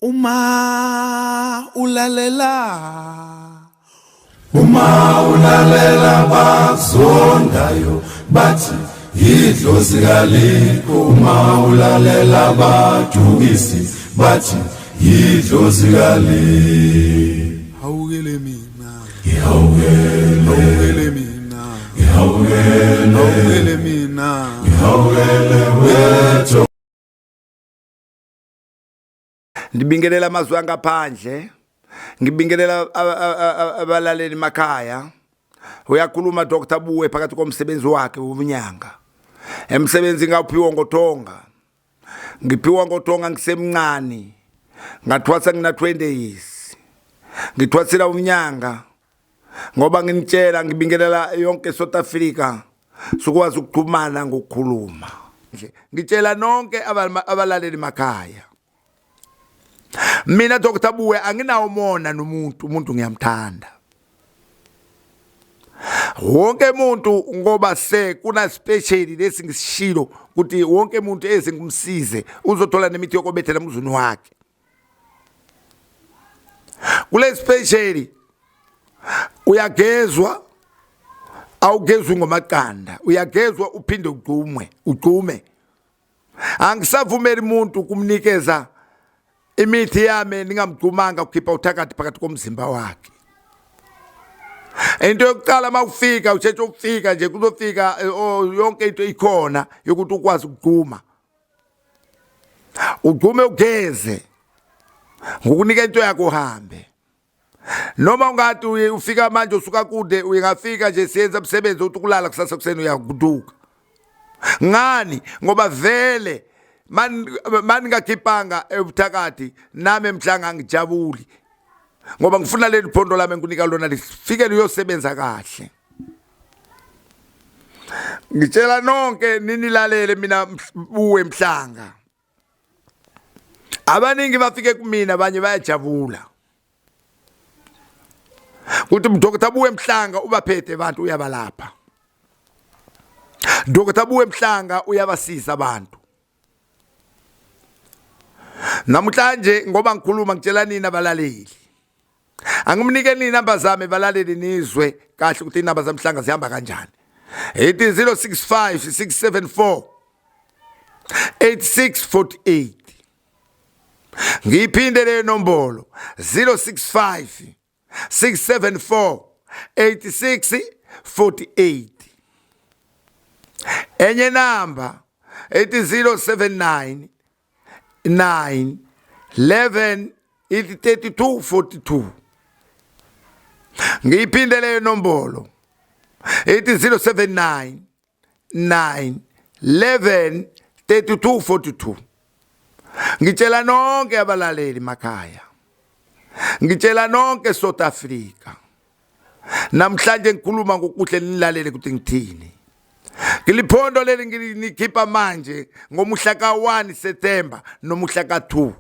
Uma ulalela bazondayo bathi idlozi kaliko. Uma ulalela badukisi bathi idlozi kali. Hawukele mina, hawukele mina, hawukele mina, hawukele wethu. Ndibingelela amazwi angaphandle, ngibingelela abalaleli emakhaya. Uyakhuluma Dr. Buwe phakathi komsebenzi wakhe womnyanga. Emsebenzi ngaphiwa ngoTonga. Ngiphiwa ngoTonga ngisemncane. Ngathwasa ngina 20 years. Ngithwasela umnyanga ngoba nginitshela ngibingelela yonke South Africa sokwazi ukuxhumana ngokukhuluma. Ngitshela nonke abalaleli emakhaya. Mina Dr. Buwe anginawo mona umuntu ngiyamthanda. Wonke umuntu ngoba kuna special lesi ngisishilo ukuthi wonke umuntu eze ngumsize uzothola nemithi yokobethela emzuni wakhe. Kule special uyagezwa awugezwe ngomaqanda, uyagezwa uphinde ugqume. Angisavumeli umuntu kumnikeza imithi yami ningamgcumanga ukhipha uthakathi phakathi komzimba wakhe. Into yokuqala mawufika utshethe ukufika nje kuzofika yonke into ikhona yokuthi ukwazi ukugcuma. Ugcume ugeze ngokunika into yakho uhambe. Noma ungathi ufika manje usuka kude uyengafika nje siyenza umsebenzi uthi kulala kusasa kuseni uyaguduka. Ngani? Ngoba vele mani ngakhipanga ebuthakathi nami Mhlanga ngijabuli ngoba ngifuna leli phondo lami ngikunika lona lifike liyosebenza kahle. Ngitshela nonke ninilalele mina Buwe Mhlanga. Abaningi bafike kumina abanye bayajabula ukuthi Dr. Buwe Mhlanga ubaphethe abantu uyabalapha. Dr. Buwe Mhlanga uyabasiza abantu. Namhlanje ngoba ngikhuluma ngitshela nina abalaleli. Angimnike nini inamba zami balaleli nizwe kahle ukuthi inamba zami Mhlanga zihamba kanjani. Ithi 065 674 8648. Ngiphinde le nombolo 065 674 8648. Enye namba ithi 079 9 11 3242. Ngiphinde le nombolo ithi 079 9 11 3242. Ngitshela nonke abalaleli emakhaya. Ngitshela nonke South Africa. Namhlanje ngikhuluma ngokuhle nilalele ukuthi ngithini. Ngiliphondo leli nginikhipha manje ngomuhla ka1 September nomuhla ka2.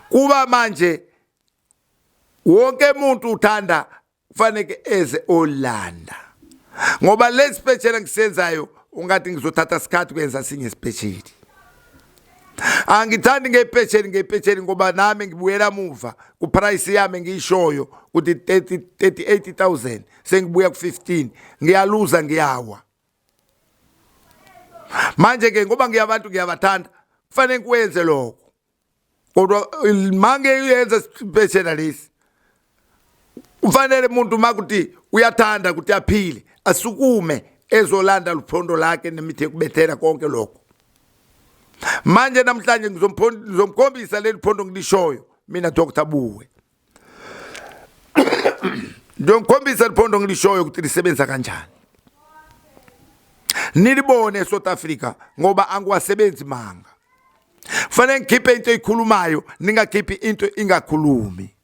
Kuba manje wonke umuntu uthanda kufanele eze olanda. Ngoba le special ngisenzayo ungathi ngizothatha isikhathi kwenza sinye special. Angithandi ngepecheli ngoba nami ngibuyela muva ku price yami ngiyishoyo ukuthi 38000 sengibuya ku 15 ngiyaluza ngiyawa. Manje ke ngoba ngiyabantu ngiyabathanda kufanele ngikwenze lokho. Kodwa mange uyenza special lesi ufanele umuntu makuthi uyathanda ukuthi aphile asukume ezolanda luphondo lakhe nemithi ekubethela konke lokho. Manje namhlanje ngizomkhombisa leli phondo ngilishoyo mina Dr. Buwe. Ngizomkhombisa liphondo ngilishoyo ukuthi lisebenza kanjani. Nilibone South Africa ngoba angiwasebenzi manga. Kufanele ngikhiphe into eyikhulumayo ningakhiphi into ingakhulumi.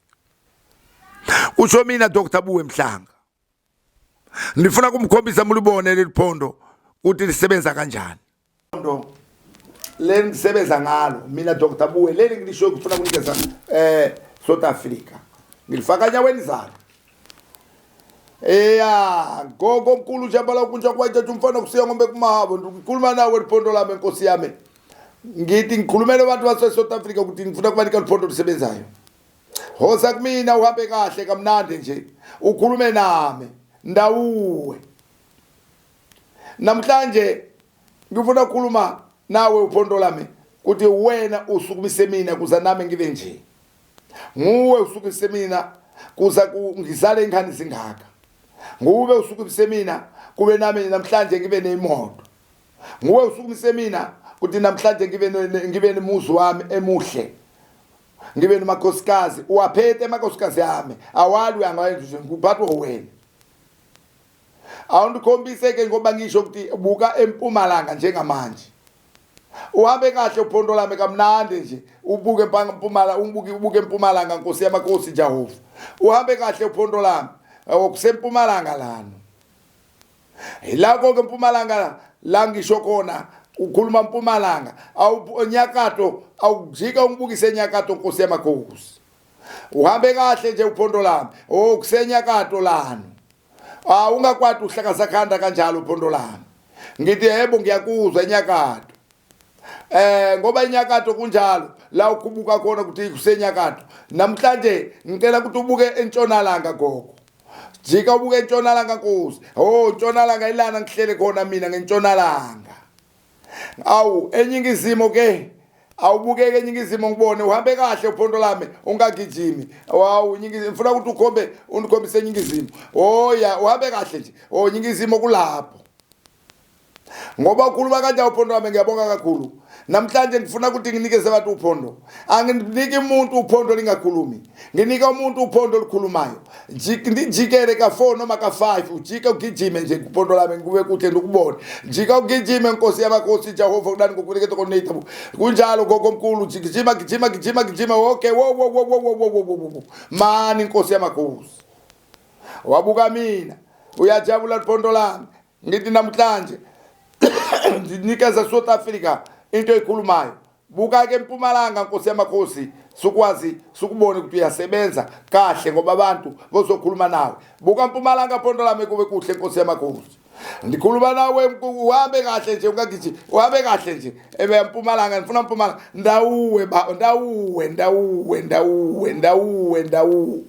Usho mina Dr. Buwe Mhlanga. Ngifuna kumkhombisa mulibone leli phondo ukuthi lisebenza kanjani. Leli ngisebenza ngalo mina Dr. Buwe leli ngilisho ukufuna ukunikeza South Africa. Ngilifaka nyaweni zalo. Gogo nkulu njambala kunja kwaithatha umfana kusiya ngombe kumahabo ngikhuluma nawe liphondo lami Nkosi yami. ngithi ngikhulumela abantu base South Africa ukuthi ngifuna kubanika Uphondo lisebenzayo. Hosa kumina uhambe kahle kamnandi nje ukhulume nami ndawuwe. Namhlanje ngifuna ukukhuluma nawe Uphondo lami ukuthi wena usukumise mina kuza nami ngibe nje. Nguwe usukumise mina kuza ngizale ingane zingaka. Nguwe usukumise mina kube nami namhlanje ngibe neimoto. Nguwe usukumise mina ukuthi namhlanje ngibe nemuzi wami emuhle. Ngibe nomakhosikazi uwaphethe amakhosikazi yami awali uyangayenza ngiphathwa wena. Awundikhombise ke ngoba ngisho ukuthi buka eMpumalanga njengamanje. Uhambe kahle Uphondo lami kamnandi nje ubuke eMpumalanga ubuke eMpumalanga Nkosi yamakhosi Jehova. Uhambe kahle Uphondo lami okuseMpumalanga lana. Ilako ke eMpumalanga la ngisho khona ukhuluma eMpumalanga awunyakato awujika ungibukise enyakato Nkosi yamakhosi. Uhambe kahle nje Uphondo lami okusenyakato lana. Ungakwati uhlakaza khanda kanjalo Uphondo lami. Ngithi yebo ngiyakuzwa enyakato. Ngoba enyakato kunjalo la ukubuka khona ukuthi kusenyakato. Namhlanje ngicela ukuthi ubuke entshonalanga gogo. Jika ubuke entshonalanga Nkosi. Entshonalanga ilana ngihlele khona mina ngentshonalanga. Enyingizimo ke awubukeke enyingizimo ngibone uhambe kahle Uphondo lami ungagijimi. Inyingizimo ngifuna ukuthi undikhombise enyingizimo. Ya uhambe kahle nje. Inyingizimo kulapho. Ngoba ukhuluma kanjalo Uphondo lami ngiyabonga kakhulu. Namhlanje ngifuna ukuthi nginikeze abantu Uphondo. Anginiki umuntu Uphondo lingakhulumi. Nginika umuntu Uphondo likhulumayo. Jikele ka 4 noma ka 5 ujika ugijime nje Uphondo lami ngube kuhle ndikubone. Jika ugijime Nkosi yamakhosi Jehova udani ngokunikeza konetha. Kunjalo gokomkhulu gijima okay wo. Mani Nkosi yamakhosi. Wabuka mina uyajabula Uphondo lami. Ngithi namhlanje ndinikeza South Africa into ekhulumayo. Buka ke eMpumalanga Nkosi yamakhosi sukwazi sukubone ukuthi uyasebenza kahle ngoba abantu bozokhuluma nawe. Buka eMpumalanga Uphondo lami kube kuhle Nkosi yamakhosi. Ndikhuluma nawe uhambe kahle nje ungagithi uhambe kahle nje eMpumalanga ngifuna eMpumalanga ndawuwe.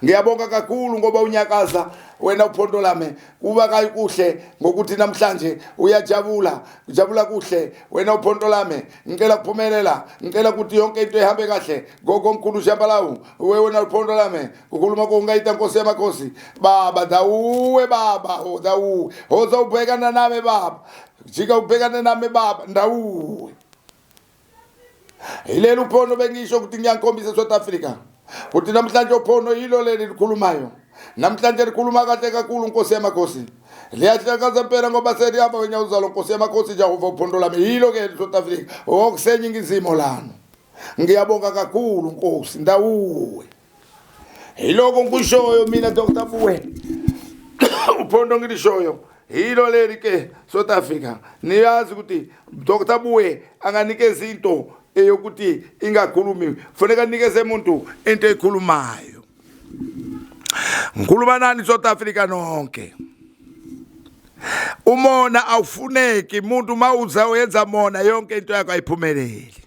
Ngiyabonga kakhulu ngoba unyakaza wena Uphondo lami kuba kayikuhle ngokuthi namhlanje uyajabula kuhle wena Uphondo lami ngicela kuphumelela ngicela ukuthi yonke into ihambe kahle ngokomkhulu Shambalawu wena Uphondo lami ukukhuluma kungayita Nkosi yamakhosi baba dawuwe baba dawuwe hoza ubhekana nami baba jika ubhekana nami baba ndawuwe. Ilelo Uphondo bengisho ukuthi ngiyakhombisa South Africa ukuthi namhlanje Uphondo yilo leli likhulumayo. Namhlanje likhuluma kahle kakhulu Nkosi yamakhosi. Liyahlakaza impela ngoba selihamba wenyawuzalo Nkosi yamakhosi Jehova Uphondo lami yilo ke South Africa okusenyingizimo lana. Ngiyabonga kakhulu Nkosi ndawuwe. Yiloko ngishoyo mina Dr. Buwe. Uphondo ngilishoyo yilo leli ke South Africa. Niyazi ukuthi Dr. Buwe anganikeza into eyokuthi ingakhulumi kufanele nikeze umuntu into ekhulumayo. Ngikhuluma nani South Africa nonke. Umona awufuneki umuntu mawuza uyenza mona yonke into yakho ayiphumeleli.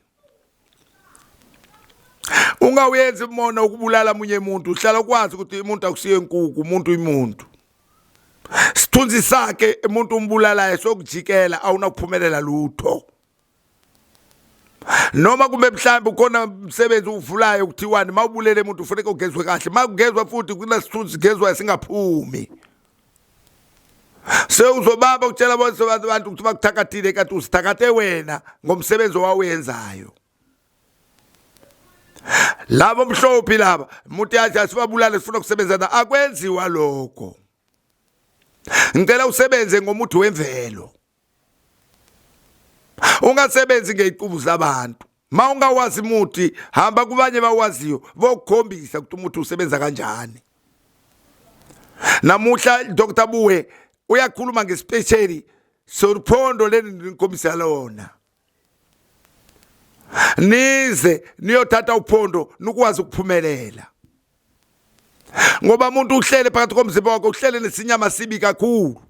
Ungawuyenza umona ukubulala munye umuntu uhlala ukwazi ukuthi umuntu akusiye inkukhu umuntu. Sithunzi sakhe umuntu umbulalayo sokujikela awunakuphumelela lutho. Noma kumbe mhlambe ukhona umsebenzi uvulayo ukuthiwani mawubulele umuntu ufuneka ugezwe kahle makugezwa futhi kunasithunzi gezwe singaphumi. Uzobaba ukutshela bonke abantu ukuthi bakuthakathile kanti usithakathe wena ngomsebenzi owawenzayo. Labo mhlophi laba umuntu yathi asibabulale sifuna ukusebenza akwenziwa lokho. Ngicela usebenze ngomuthi wemvelo. Ungasebenzi ngeziqubu zabantu. Ma ungawazi umuthi hamba kubanye bawaziyo bokukhombisa ukuthi umuthi usebenza kanjani. Namuhla Dr. Buwe uyakhuluma ngespecially Uphondo leni ngikhombisa lona. Nize niyothatha Uphondo nikwazi ukuphumelela. Ngoba umuntu uhlele phakathi komzimba wakhe uhlele nesinyama sibi kakhulu.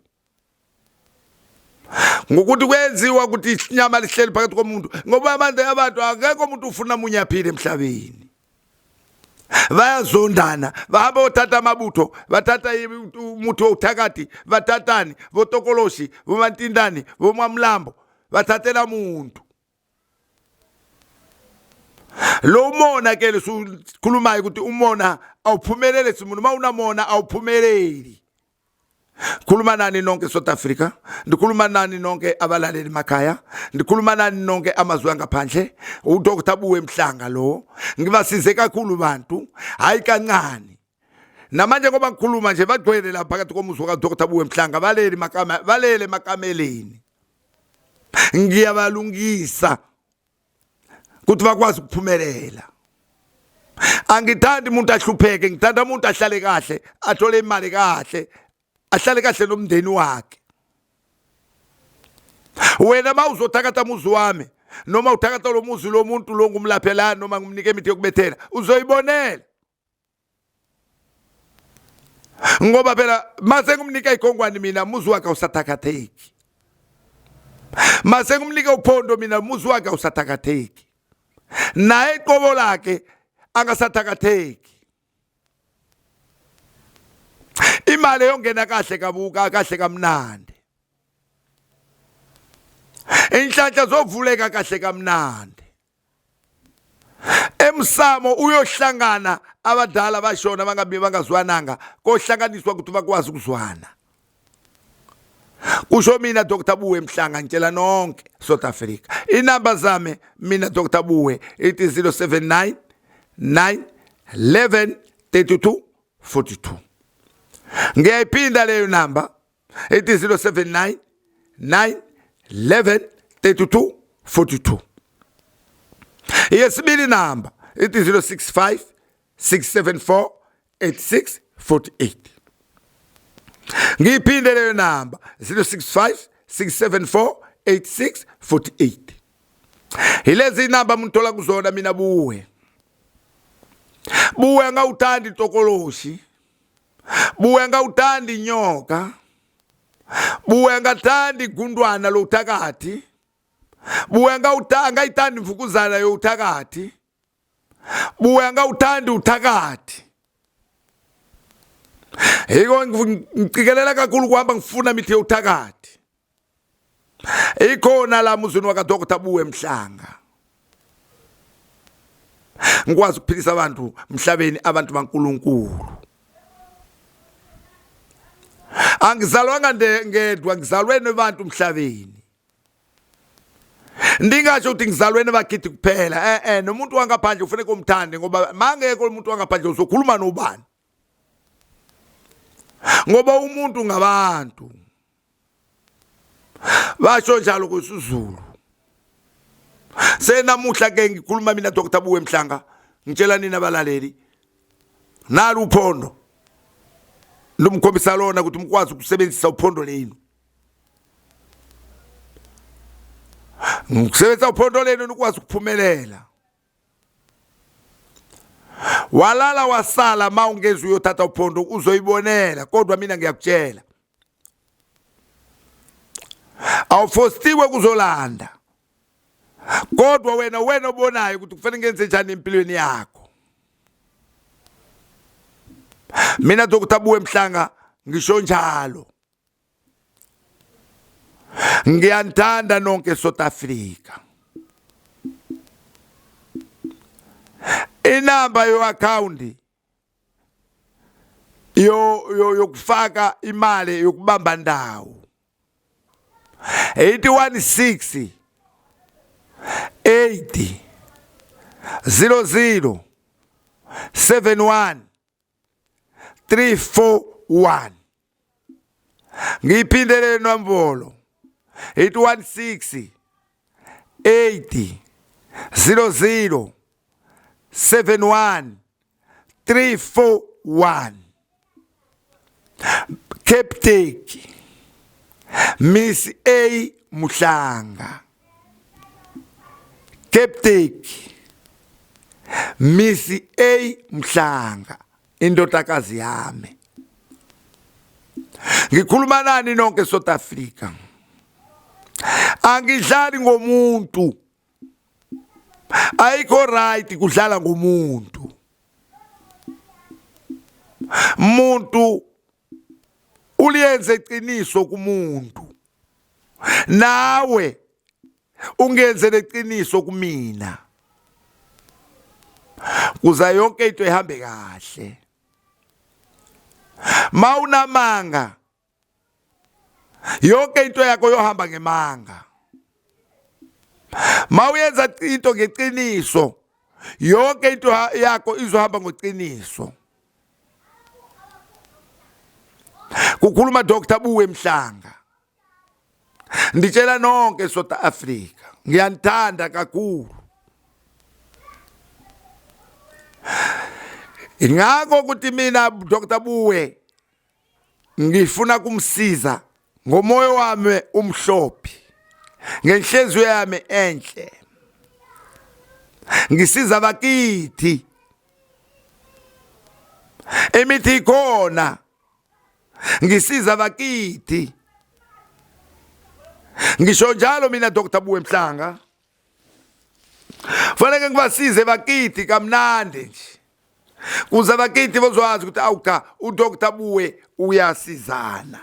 ngokuthi kwenziwa ukuthi inyama lihleli phakathi komuntu ngoba amandla yabantu akekho umuntu ufuna munyaphile emhlabeni. Bayazondana bahamba uthatha amabutho bathatha umuthi wokuthakathi bathathani votokoloshi vomantindani vomamlambo bathathela umuntu lo mona ke lesikhulumayo ukuthi umona awuphumelele simuntu mawunamona awuphumeleli. Khuluma nani nonke South Africa, ndikhuluma nani nonke abalaleli emakhaya, ndikhuluma nani nonke amazwe angaphandle. uDr Buwe Mhlanga lo ngibasize kakhulu bantu hayi kancane. Namanje ngoba ngikhuluma nje bagcwele lapha phakathi komuzi kaDr Buwe Mhlanga balele emakameleni. Ngiyabalungisa ukuthi bakwazi ukuphumelela. Angithandi umuntu ahlupheke, ngithanda umuntu ahlale kahle, athole imali kahle, ahlale kahle nomndeni wakhe. Wena mawuzothakatha umuzi wami noma uthakatha lo muzi lo muntu lo ngumlaphela noma ngumnike imithi yokubethela uzoyibonela. Ngoba phela mase ngumnika igongwani mina umuzi wakhe awusathakatheki. Mase ngumnika Uphondo mina umuzi wakhe awusathakatheki. Naye iqobo lakhe angasathakatheki. Imali yongena kahle kabuka kahle kamnandi. Inhlanhla zovuleka kahle kamnandi. Emsamo uyohlangana abadala bashona bangazwananga kohlanganiswa ukuthi bakwazi ukuzwana. Kusho mina Dr Buwe Mhlanga ngitshela nonke South Africa. Inamba zami mina Dr Buwe it is 079 911 32 42. Ngiyayiphinda leyo number it is 079 911 32 42. Yesibili number it is 065 674 8648. Ngiyiphinde leyo number 065 674 8648. Ilezi number mnthola kuzona mina Buwe. Buwe ngawuthanda itokoloshi. Buwe ngawuthanda nyoka. Buwe ngathanda igundwana lo uthakathi. Buwe ngayithanda imvukuzana yo uthakathi. Buwe ngawuthanda uthakathi. Yiko ngicikelela kakhulu kuhamba ngifuna imithi yothakathi. Ikhona la muzweni waka Dr Buwe Mhlanga. Ngikwazi ukuphilisa abantu emhlabeni abantu baNkulunkulu. Angizalwanga ngedwa ngizalwe nabantu emhlabeni. Ndingasho ukuthi ngizalwe nabakithi kuphela nomuntu wangaphandle ufanele kumthande ngoba mangeke umuntu wangaphandle uzokhuluma nobani. Ngoba umuntu ngabantu. Basho njalo kuSizulu. Senamuhla ke ngikhuluma mina Dr Buwe Mhlanga ngitshela nina abalaleli. Nalo Uphondo. Lumkhombisa lona ukuthi mkwazi ukusebenzisa Uphondo lenu. Ukusebenzisa Uphondo lenu ukwazi ukuphumelela. Walala wasala mawungezi uyothatha Uphondo uzoyibonela kodwa mina ngiyakutshela. Awufostiwe kuzolanda. Kodwa wena obonayo ukuthi kufanele ngenze njani empilweni yakho. Mina Dr Buwe Mhlanga ngisho njalo. Ngiyanthanda nonke South Africa. Inamba yo account yokufaka imali yokubamba ndawo 816 80 00 71 341. Ngiyiphindele nombolo 816 80 00 71 341. Captain Miss A Mhlanga. Captain Miss A Mhlanga indodakazi yami. Ngikhuluma nani nonke South Africa. angidlali ngomuntu, ayikho right kudlala ngomuntu. Umuntu uliyenze iqiniso kumuntu, nawe ungenze leqiniso kumina, kuza yonke into ihambe kahle. Mawunamanga, yonke into yakho yohamba ngemanga. Mawuyenza into ngeqiniso, yonke into yakho izohamba ngoqiniso. Kukhuluma Dr. Buwe Mhlanga. Nditshela nonke South Africa, ngiyanithanda kakhulu. Ingakho ukuthi mina Dr. Buwe ngifuna kumsiza ngomoya wami umhlophe, ngenhliziyo yami enhle. Ngisiza abakithi, emithi ikhona, ngisiza abakithi. Ngisho njalo mina Dr. Buwe Mhlanga, fanele ngibasize abakithi kamnandi nje, kuze abakithi bazokwazi ukuthi awuka uDr. Buwe uyasizana.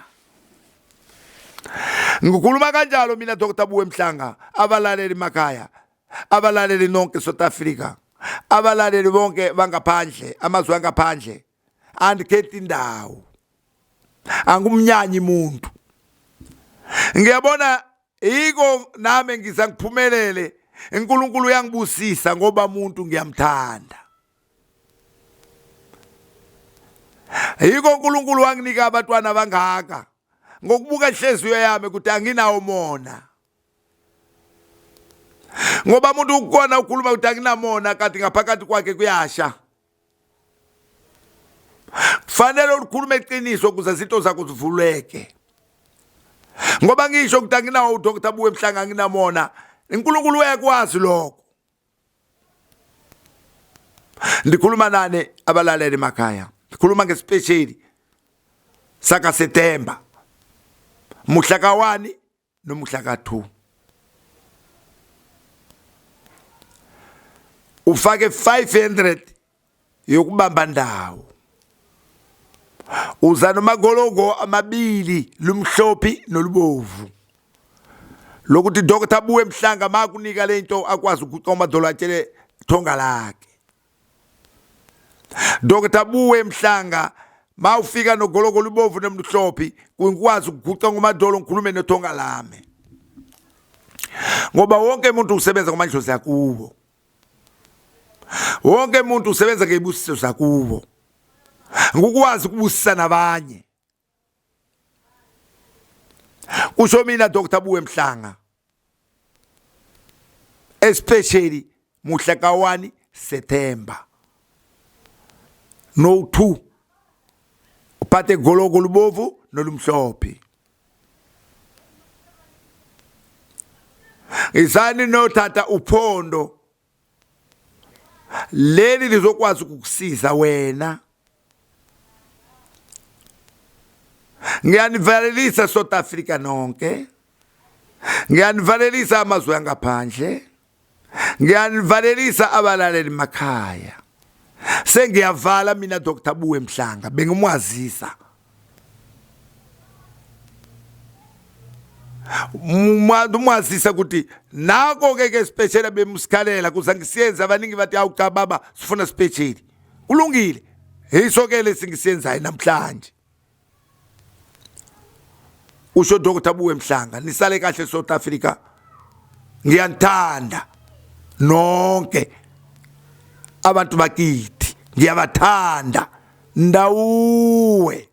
Ngikhuluma kanjalo mina Dr. Buwe Mhlanga, abalaleli emakhaya, abalaleli nonke South Africa, abalaleli bonke bangaphandle, amazwe angaphandle, andikhethi indawo, angumnyanyi umuntu. Ngiyabona yiko nami ngiza ngiphumelele, uNkulunkulu uyangibusisa ngoba umuntu ngiyamthanda. Yiko uNkulunkulu wanginika abantwana abangaka, ngokubuka inhliziyo yami ukuthi anginawo mona. Ngoba umuntu ukona ukhuluma ukuthi anginamona kanti ngaphakathi kwakhe kuyasha. Kufanele ukhulume iqiniso ukuze izinto zakho zivuleke. Ngoba ngisho ukuthi anginawo uDr. Buwe Mhlanga anginamona, uNkulunkulu uyakwazi lokho. Ndikhuluma nani abalaleli emakhaya, ndikhuluma ngespecially saka September, muhla ka1 nomuhla ka2. Ufake 500 yokubamba ndawo. Uza nomagologo amabili, lumhlophi nolubovu, lokuthi Dr. Buwe Mhlanga makunika lento akwazi ukuqoma dola atshele thonga lakhe. Dr. Buwe Mhlanga mawufika nogologo lubovu nomhlophi kungikwazi ukuguqa ngomadolo ngikhulume nothonga lami, ngoba wonke umuntu usebenza ngomandlozi yakuwo, wonke umuntu usebenza ngezibusiso zakuwo. Ngukwazi ukubusisa nabanye. Kusho mina Dr. Buwe Mhlanga, especially muhla ka1 September no 2 upate gologo lubovu nolumhlophe. Izani no tata Uphondo, leli lizokwazi ukukusiza wena. Ngiyanivalelisa South Africa nonke, ngiyanivalelisa amazwe angaphandle, ngiyanivalelisa abalaleli emakhaya. Sengiyavala mina Dr. Buwe Mhlanga, bengimwazisa. Umwazisa ukuthi nako ke special bemusikhalela kuza ngisiyenza, abaningi bathi awu cha baba sifuna special. Kulungile, hisokele singisiyenzayo namhlanje. Usho Dr. Buwe Mhlanga, nisale kahle South Africa. Ngiyanthanda nonke abantu bakithi, ngiyabathanda. Ndawuwe.